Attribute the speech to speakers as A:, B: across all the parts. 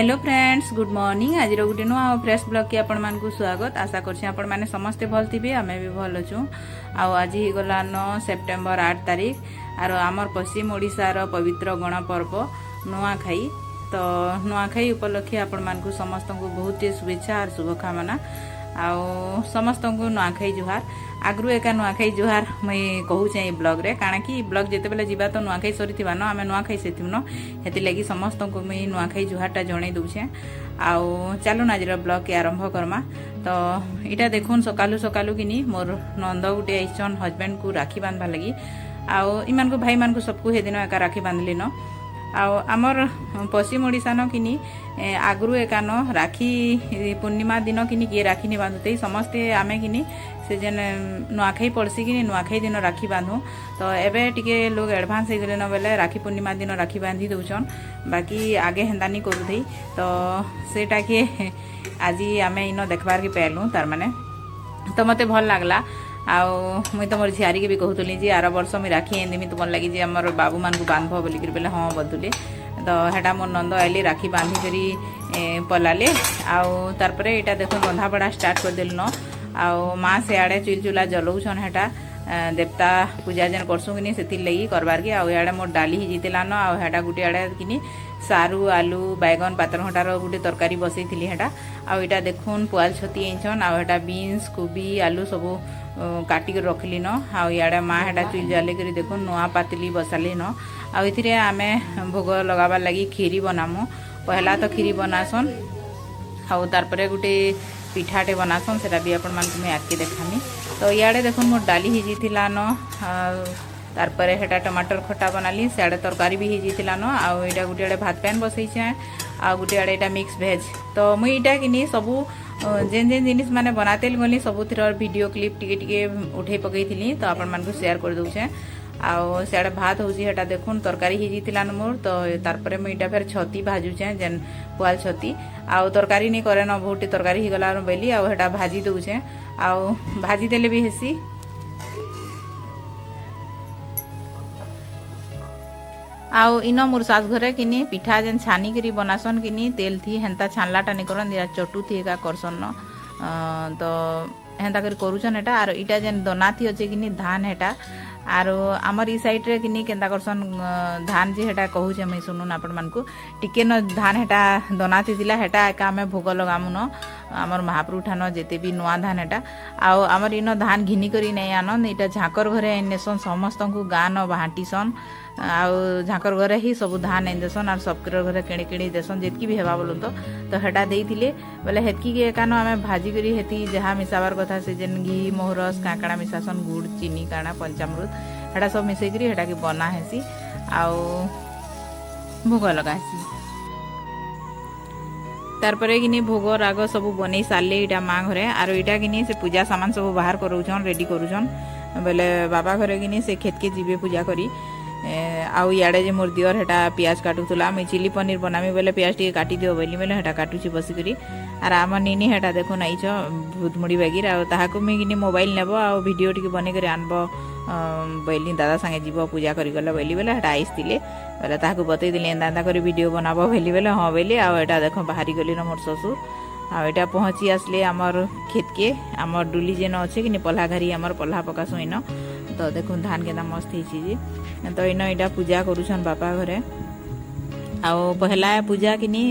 A: Hello friends good morning आज गोटे नुआ फ्रेश ब्लॉग की आपण मान स्वागत आशा करछी आपण माने समस्ते भल थिबे आमे भी भल अछु आज ही गला 9 सेप्टेम्बर 8 तारीख आरो आमर पश्चिम ओडिसा रो पवित्र गण पर्व नुआखाई तो नुआखाई उपलक्षे आपण मान समस्त को बहुत शुभेच्छा और शुभकामना आउ समस्त को नुआखाई जुहार आगु एका नुआखाई जुहार मुई कहूचे ए ब्लॉग रे काना कि ब्लॉग जेते बेले जिबा तो नुआखाई सरीथिबा न आमे नुआखाई सेथिम न हेति लागि समस्त को मुई नुआखाई जुहारटा जणै दउछे आउ चलो नाजर ब्लॉग के आरंभ करमा तो इटा देखुन सकालु सकालु किनी मोर नंद गुटे आइछन हस्बैंड को राखी बांधबा लागि आउ इमान को भाई मान को सबको हे दिन एका राखी बांधली न आउ आमर पश्चिम ओडिसा न किनी आगु एका न राखी पूर्णिमा दिन किनी किए राखी नि बांधुते समस्ते आमे किनी से जेन नुआखाई पड़सी कि नुआखाई दिन राखी बांधु तो एबे टिके लोग एडवांस हो गले न बेले राखी पूर्णिमा दिन राखी बांधी दउछन बाकी आगे हेंदानी करू दे तो सेटा के आज आमे इनो देखबार के पेलु तार माने तो मते भल लागला आउ मुई तो मोर झियारी के भी कहतुली जे आर वर्ष मुई राखी एंदिमी तुमर लागि जे हमर बाबू मान को बांधबो बोली कर बेले हां बदुले तो हेटा मोर नंद आइली राखी बांधी करी पलाले आउ तार परे एटा देखो बंधा बड़ा स्टार्ट कर देल न आउ माँ से आड़े चुल चुला जलौछन हेटा देवता पूजा जेन करसु किनी सेतिर लगी करबार के आउ याडे मोर डाली ही जितेला न आउ हेटा गुटे आड़े किनी सारू आलू बैगन पातरघंटार गुटे तरकारी बसैथिली हेटा आउ एटा देखुन पुआल छती एंचन आउ हेटा बीन्स कोबी आलू सब काटी कर रखली न आउ याडे माँ हेटा चुल जाले करी देखुन नुआ पातली बसाली न आउ इथिरे आमे भोग लगाबार लागि खीरी बनामु पहला तो खीरी बनासन आउ तार परे गुटे पिठाटे बनासन सेटा भी आपण मान मैं आके देखामी तो याडे देखुन मोर डाली ही जिथिला न तार परे हेटा टमाटर खट्टा बनाली साडे तरकारी भी ही जिथिला न आउ एटा गुटे आडे भात पैन बसैछे आ गुटे आडे एटा मिक्स भेज तो मुई एटा किनी सबु जेन जेन जिनिस माने बनातेल गली सबु थिर वीडियो क्लिप टिके टिके उठे पकईथिली तो आपण मान को शेयर कर दउछे आउ साडे भात होची हेटा देखुन तरकारी ही जिथिला न मोर तो तार परे मुई एटा फेर छती भाजुछे जेन पुआल छती आउ तरकारी नहीं करे न बहुटी तरकारी ही गला बेली आउ हेटा भाजी दउछे आउ भाजी देले भी हेसी आउ इन मोर सास घरे किनी पिठा जेन छानी करी बनासन किनी तेल थी हेंता छानलाटा नहीं करन या चटू थी का करसन न तो हेंता कर करूछन हेटा आरो इटा जेन दना थी अछि किनी धान हेटा आरो आमर ई साइड रे किनी केंता करसन धान जे हेटा कहूचे मैं सुनुन आपण मान को टिके न धान हेटा दनाती दिला हेटा एका हमें भोग लगामु न आमर महाप्रभु ठान जेते भी नुआ धान हेटा आउ आमर इनो धान घिनी करी नै आनन इटा झाकर घरे नेसन समस्त को गान बांटीसन आउ झाकर घरे ही सब धान एंदेसन और सबकर घरे केणी केणी देसन जेतकी भी हेबा बोलो तो हेटा देइथिले बोले हेतकी के एकानो हमें भाजी करी हेती जहा मिसाबार कथा से जेन घी मोहरस काकड़ा मिसासन गुड़ चीनी काना पंचामृत हेटा सब मिसई करी हेटा के बना हेसी आउ भोग लगा हेसी तार परे किनी भोग राग सब बनै सारले इटा माँ घरे आरो इटा किनी से पूजा सामान सब बाहर करूछन रेडी करूछन बोले बाबा घरे किनी से खेत के जीवे पूजा करी आउ याडे जे मोर दियर हेटा प्याज काटुतला मैं चिली पनीर बनामी बोले प्याज टी काटी दियो बोली बोले हेटा काटुची बसी करी आर आम निनी हेटा देखो नाइछ भूतमुड़ी बागिर आ ताहाको मैं किनी मोबाइल नेबो आ वीडियो टी बने करी आनबो बैली दादा संगे जीव पूजा करी गला बोली बोले हेटा आइसतिले बोले ताहाको बतई दिले एंदा करी वीडियो बनाबो बोली बोले हां बोली आ एटा देखो बाहरी गली न मोर ससुर आ एटा पहुंची आसले हमर खेत के हमर डुली जेन अछि कि पल्हा घरी हमर पल्हा पकासु इन तो देखो धान केना मस्त हिची जी तो इन एटा पूजा करूछन बापा घरे आउ पहला पूजा किनी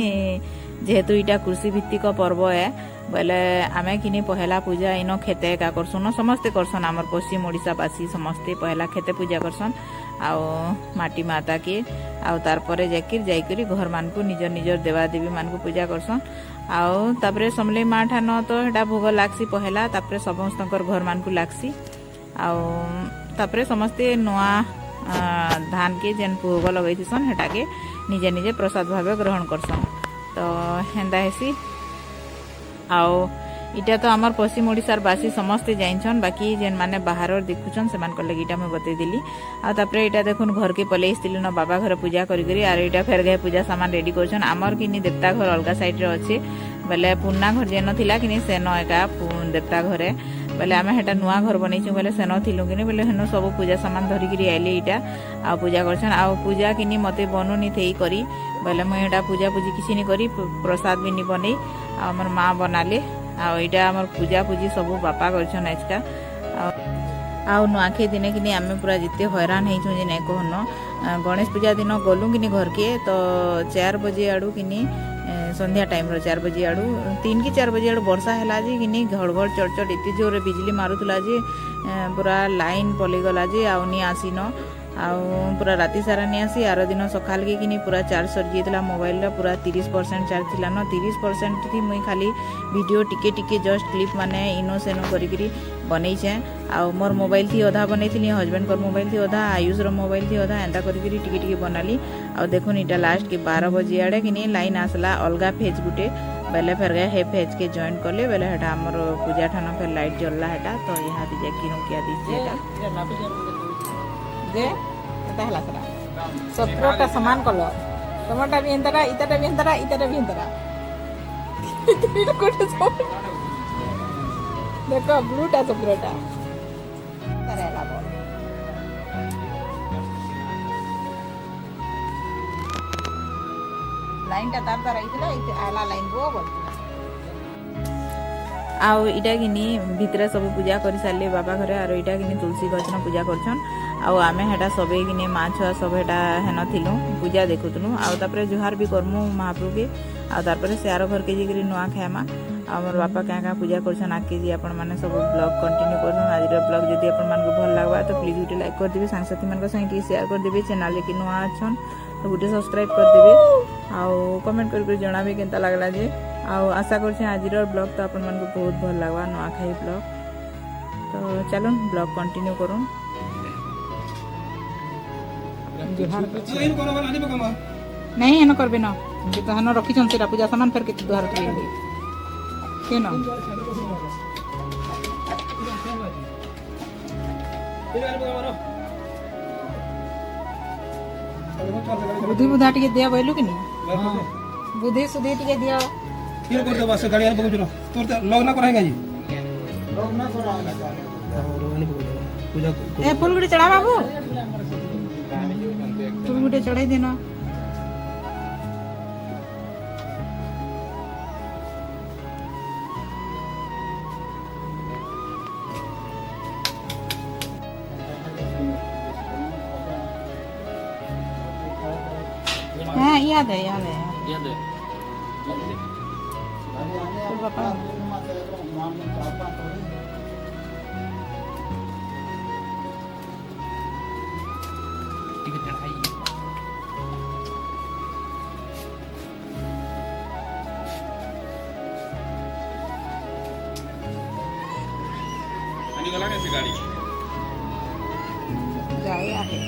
A: जेहेतु इटा कृषि भित्तिक पर्व है बोले आमे किनी पहला पूजा इन खेते का करसन समस्ते करसन हमर पश्चिम ओडिसा बासी समस्ते पहला खेते पूजा करसन आउ माटी माता के आउ तार परे जाकिर जाइकरी घर मान को निजर निजर देवा देवी मान को पूजा करसन आउ तापरे समले माँ ठान तो हेटा भोग लागसी पहला तापरे समस्तकर घर मान को लागसी आउ तापरे समस्ते नुआ धान के जेन भोग लगैथिसन हेटा के निजे निजे प्रसाद भावे ग्रहण करसन तो हेंदा हेसी आउ इटा तो आमर पश्चिम ओडिसार बासी समस्ते जाइछन बाकी जेन माने बाहर देखुछन से मान लगी इटा मैं बतई दिली आ तापरे इटा देखुन घर के पले आइसतिले न बाबा घर पूजा करी करी आर इटा फेर गए पूजा सामान रेडी करछन आमर किनी देवता घर अलगा साइड रे अछि बोले पुन्ना घर जेन थिला किनी से न एका देवता घरे बोले आम हेटा नुआ घर बनईचु बोले सेन थिलु कि बोले हेन सब पूजा सामान धरिकी आइली इटा आ पूजा करछन आ पूजा किनी मते बनोनी थेई करी बोले मुई एटा पूजा पूजी किछि नि करी प्रसाद भी नि बनै आ हमर माँ बनाले आ इटा हमर पूजा पूजी सब बापा करछन आजका आ नुआखे दिने कि आम पूरा जिते हैरान होइछुं जे नहीं कहन गणेश पूजा दिन गलु कि घर के तो 4 बजे आड़ू कि संध्या टाइम 4 बजे आड़ू 3 कि 4 बजे आड़ू वर्षा है जे कि घड़घड़ चढ़चढ़ एत जोर बिजली मारुला जे पूरा लाइन पलैगला जे आउनी आसीन आउ पूरा राति सारा नहीं आसी आर दिन सकाल के कि पूरा चार्ज सरी जाता मोबाइल पूरा 30% चार्ज थिला न 30% थी मुई खाली वीडियो टिके टिके जस्ट क्लिप माने इनो सेनो करी बनईचे आ मोर मोबाइल थी अधा बनई हजबैंड पर मोबाइल थी अधा आयुष रो मोबाइल थी अधा एंता करी टिके टिके बनाली आ देखुन इटा लास्ट के 12 बजे आड़े कि लाइन आसला अलगा फेज गुटे बेले फेर गए हे फेज के जॉइन कले बेले हेटा हमर पूजा ठाना फेर लाइट जलला हेटा तो यहाँ भी जाकी रुकिया दीजिए जे एता हला सरा 17टा सामान कलर टमाटा भी एंतरा इताटा भी एंतरा इताटा भी एंतरा कोटे सब देखो ब्लूटा 17टा करेला बोल लाइन टा तार तार आइतला आला लाइन रो बोल आउ इटा किनी भितरे सब पूजा कर सारे बाबा घरे आरो इटा किनी तुलसी गछन पूजा करछन आउ आमे हेटा सबे किनी माँ छुआ सब हेटा हेन थिलु पूजा देखुतनु आउ तापरे जुहार भी करमु महाप्रभु के आउ तारपरे सेयार घर के जिकरी नुआ खायमा हमर बापा क्या पूजा करछन आके जी आपण माने सब ब्लॉग कंटिन्यू करछन आज रो ब्लॉग जदी आपण मान को भल लागबा तो प्लीज उटे लाइक कर देबे संगसाथी मान को संगे शेयर कर देबे चैनल के नुआ अछन तो उटे सब्सक्राइब कर देबे आउ कमेंट कर जणाबे केनता लागला जे आउ आशा करछे आज रो ब्लॉग तो आपण मान को बहुत भल लागबा नुआ खाई ब्लॉग तो चलो ब्लॉग कंटिन्यू करूं नहीं एनो करबे न जे तो हनो रखी छन सेरा पूजा सामान फेर के द्वार करबे के न बुद्धि बुधा टिके दिया बैलु कि नहीं बुद्धि सुधी टिके दिया
B: ये कर दे बस गाड़ी आने पहुंच रहा तोर तो लॉग ना कराएगा जी
C: लॉग ना कराएगा
B: पूजा
A: ए फूल गुड़ी चढ़ा बाबू फूल गुड़ी चढ़ाई देना हाँ याद है पापा
B: गला कैसे गाड़ी
A: गया है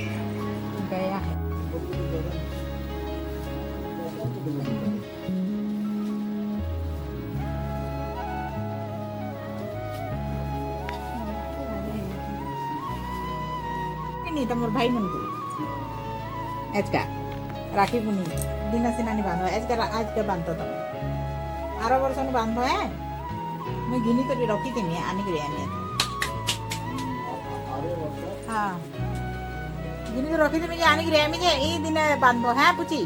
A: नहीं तो मोर भाई मन को आज का राखी पुनी दिन सिनानी बांधो आज का बांधो तुम आरो वर्ष न बांधो है मैं गिनी कर रखी थी मैं आने के लिए आने हाँ गिनी कर रखी थी मैं आने के लिए मुझे ये दिन बांधो है पूछी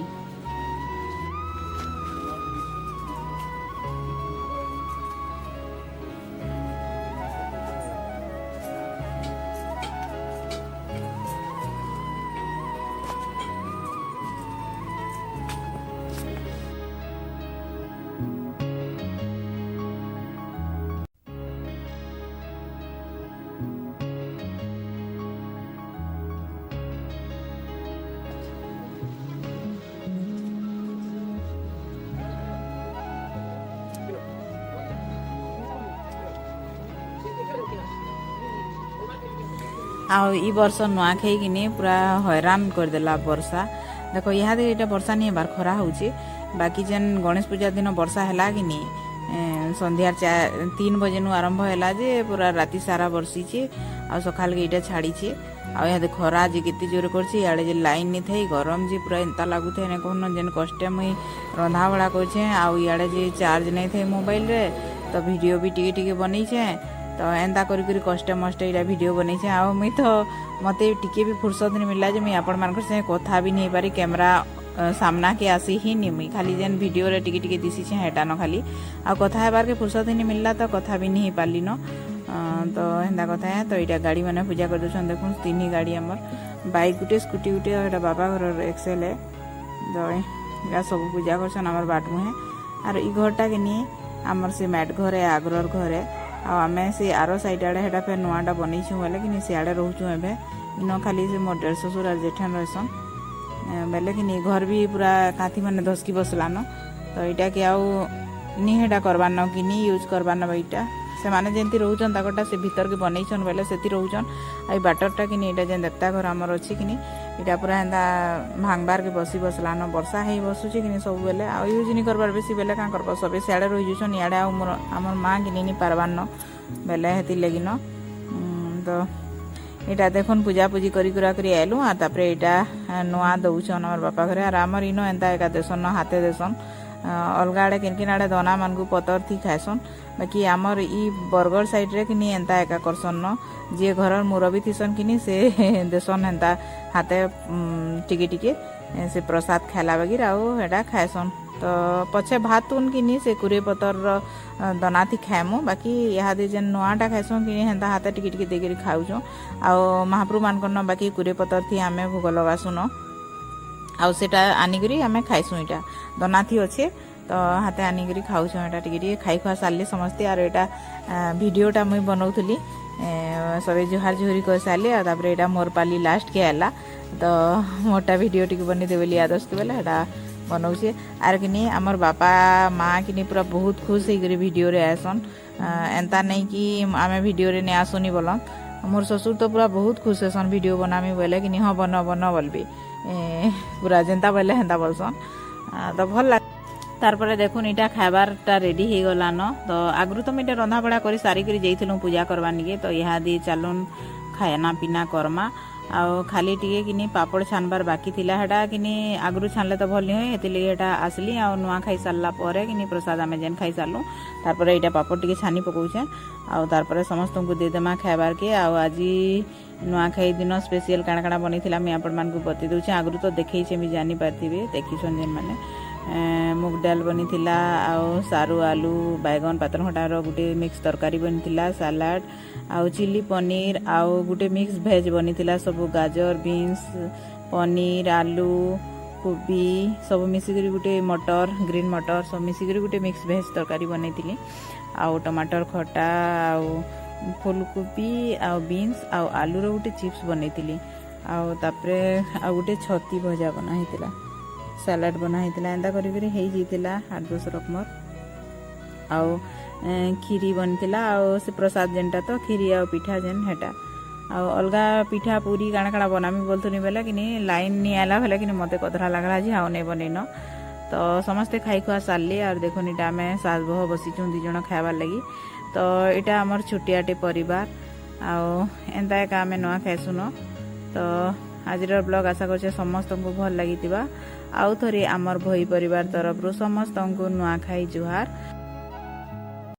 A: आउ ई वर्ष नुआखाई कि पूरा हैरान करदेला वर्षा देखो यहाँ यहाँ वर्षा नहीं बार खरा होची बाकी जेन गणेश पूजा दिन वर्षा है कि संध्या 3 बजे नु आरंभ है जे पूरा राति सारा बरसीचे आ सकाल के इटा छाड़ी आ यहाँ खरा जे केते जोर करछे याडे जे लाइन नहीं थे गरम जे पूरा एंता लागुथे ने कहन जेन कष्टे मुई रंधा बड़ा करछे आ याडे जे चार्ज नहीं थे मोबाइल रे तो वीडियो भी टिके टिके बनई छे तो एंता करी कष्ट मष्ट इटा वीडियो बनई आ मुई तो मत टिके भी फुर्सत नहीं मिलला जे मुई आपण मान से कथा भी नहीं पारी कैमरा सामना के आसी ही नहीं मुई खाली जेन वीडियो रे टिके टिके दिसी छे हेटा न खाली आ कथा हेबार के फुर्सत ही नहीं मिलला तो कथा भी नहीं पाली न तो हेंदा कथा है। तो इटा गाड़ी मैंने पूजा कर दछन देखुन 3 ही गाड़ी हमर बाइक गुटे स्कूटी गुटे एटा बाबा घर एक्सेल है तो या सब पूजा करछन हमर बाटमु है आर ई घरटा के नहीं हमर से मैट घर है आग्रर घर है आमे से आरो साइड आड़े हेटा फेर नुआटा बनईछु बोले कि सियाड़े रोचु एबे इन खाली से मोर डेढ़ ससुर आर जेठान रहसन बेले कि घर भी पूरा काथी माने धसकी बसलान तो इटा के आउ नी हेटा करबार न कि नी यूज करबार न इटा से माने जेंती रहउचन ताकटा से भीतर के बनईछन बेले सेती रहउचन आई बाटरटा कि नी इटा जेन देवता घर हमर अछि कि नी इटा पूरा हेंदा भांगबार के बसी बसलान वर्षा हेई बसुची कि नी सब बेले आ यूज नी करबार बेसी बेले का करबो सबे सियाड़े रहि जुछन याडे आ हमर मां कि नी पारबार न बेले हेती लेगिन तो इटा देखुन पूजा पूजी करी कुरा करी आइलु आ तापरे इटा नुआ दउछन हमर बापा घरे आर हमर इनो एंता एका देसन हाथे देसन अलगा आड़े किनकिन आड़े दना मान को पतर थी खाएसन बाकी आमर ई बरगढ़ साइड रे कि एंता एका करसन न जे घर मुरबी थीसन कि से देसन एंता हाथे टिके टिके से प्रसाद खाइला बगिर आउ हेटा खाएसन तो पछे भात तुन कि से कुरे पतर दना थी खाएमु बाकी इहादे जेन नुआटा खाएसन कि हेंता हाथे टिके टिके देकरी खाउछो आ महाप्रभु मानकर न बाकी कुरे पतर थी आमे भोग लगासु न आउ सेटा आनिकरी आमे खाइसु इटा दना थी अच्छे तो हाथे आनिकरी खाउछो एटा टिके टिके खाई खुआ सारले समस्ते आर एटा वीडियोटा मुई बनौथली सबे जुहार जुहरी कर सारले आ तापरे एटा मोर पाली लास्ट के आला तो मोटा वीडियो टिके बनी देबली आदस्त बेला एटा बनौछे आर कि आमर बापा माँ कि पूरा बहुत खुश होकर वीडियो रे आसन एंता नहीं कि आमे वीडियो रे नहीं आसुनी बोलन मोर ससुर तो पूरा बहुत खुश हेसन वीडियो बनामी बोले कि हाँ बन बन बोलबी पूरा जेंता बोले हेंता बोलसन तो भल लाग तारपरे देखुन इटा खाइबारटा रेडी हो गलान तो आगु तो मुझे रंधा बड़ा कर सारिक जाइलु पूजा करवा निके तो यहाँ दी चलुन खाना पीना करमा आउ खाली टिके कि पापड़ छानबार बाकी थिला हेटा कि आगु छानले तो भल नहीं हेती लगे हेटा आसली आ नुआ खाई सारला परे कि प्रसाद आमे जेन खाई सारलु तारपरे एटा पापड़ टिके छानी पकाउछे आउ तारपरे समस्त को दे देमा खाइबार के आउ आज नुआ खाई दिन स्पेशल काଣା काଣା बनी थिला मैं आपण मान को बती दउछे आगु तो देखैछे मी जानि पारथिबे देखिछन जेन माने मुग डाल बनी थिला आउ सारू आलू बैगन पातरघंटा रो गुटे मिक्स तरकारी बनी थिला सलाड आउ चिली पनीर आउ गुटे मिक्स भेज बनी थिला सब गाजर बीन्स पनीर आलू कोबी सब मिसिकरी गुटे मटर ग्रीन मटर सब मिसिकरी गुटे मिक्स भेज तरकारी बनै थिली आउ टमाटर खटा आउ फूलकोबी आउ बीन्स आउ आलू रो गुटे चिप्स बनै थिली आउ तापरे आउ गुटे छती भजा बना हितिला सलाड बना हितिला एंदा करी करी हेई जितिला 8-10 रकमर आउ खीरी बनथिला आउ से प्रसाद जेनटा तो खीरी आउ पिठा जेन हेटा आउ अलगा पिठा पूरी काଣା काଣା बनामी बोलथुनी बेला कि लाइन नहीं आला बेला कि मते कदरा लागला जे हाउ नै बनेन तो समस्ते खाई खुआ सारले और देखुन इटा में सास बह बसीचु 2 जण खाइबार लगी तो इटा हमर छोटियाटे परिवार आउ एंता एक आमे नुआ खाइसुन तो आजिर ब्लॉग आशा करछे समस्त को भल लागितिबा आउ थोरे आमर भई परिवार तरफ समस्त को नुआ खाई जुहार।